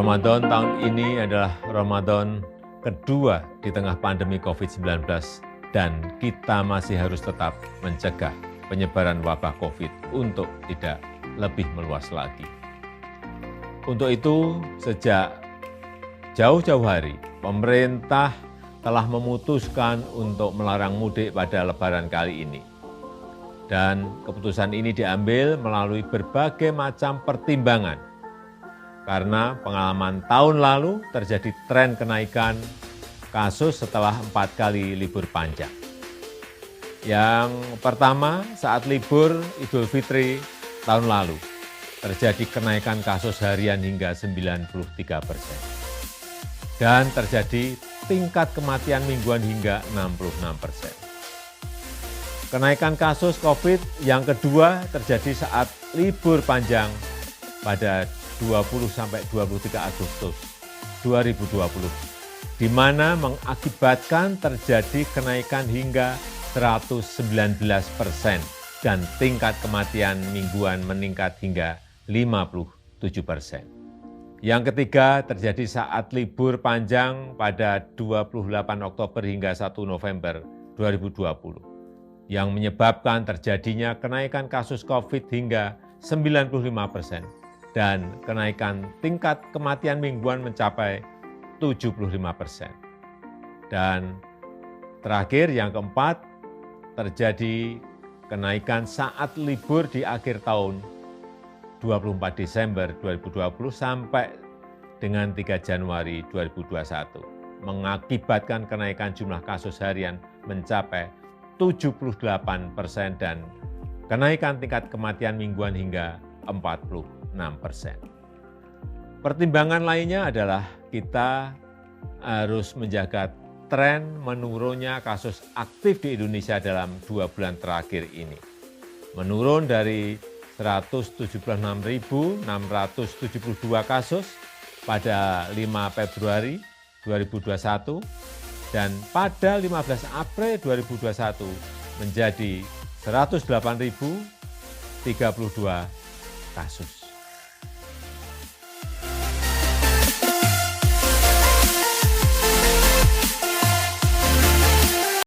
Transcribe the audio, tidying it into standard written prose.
Ramadan tahun ini adalah Ramadan kedua di tengah pandemi COVID-19 dan kita masih harus tetap mencegah penyebaran wabah COVID untuk tidak lebih meluas lagi. Untuk itu, sejak jauh-jauh hari, pemerintah telah memutuskan untuk melarang mudik pada Lebaran kali ini. Dan keputusan ini diambil melalui berbagai macam pertimbangan. Karena pengalaman tahun lalu terjadi tren kenaikan kasus setelah 4 kali libur panjang. Yang pertama, saat libur Idul Fitri tahun lalu, terjadi kenaikan kasus harian hingga 93%. Dan terjadi tingkat kematian mingguan hingga 66%. Kenaikan kasus COVID yang kedua terjadi saat libur panjang pada 20-23 Agustus 2020, di mana mengakibatkan terjadi kenaikan hingga 119% dan tingkat kematian mingguan meningkat hingga 57%. Yang ketiga terjadi saat libur panjang pada 28 Oktober hingga 1 November 2020, yang menyebabkan terjadinya kenaikan kasus COVID hingga 95%. Dan kenaikan tingkat kematian mingguan mencapai 75%. Dan terakhir yang keempat, terjadi kenaikan saat libur di akhir tahun 24 Desember 2020 sampai dengan 3 Januari 2021, mengakibatkan kenaikan jumlah kasus harian mencapai 78% dan kenaikan tingkat kematian mingguan hingga 46%. Pertimbangan lainnya adalah kita harus menjaga tren menurunnya kasus aktif di Indonesia dalam 2 bulan terakhir ini. Menurun dari 176.672 kasus pada 5 Februari 2021 dan pada 15 April 2021 menjadi 108.032 kasus.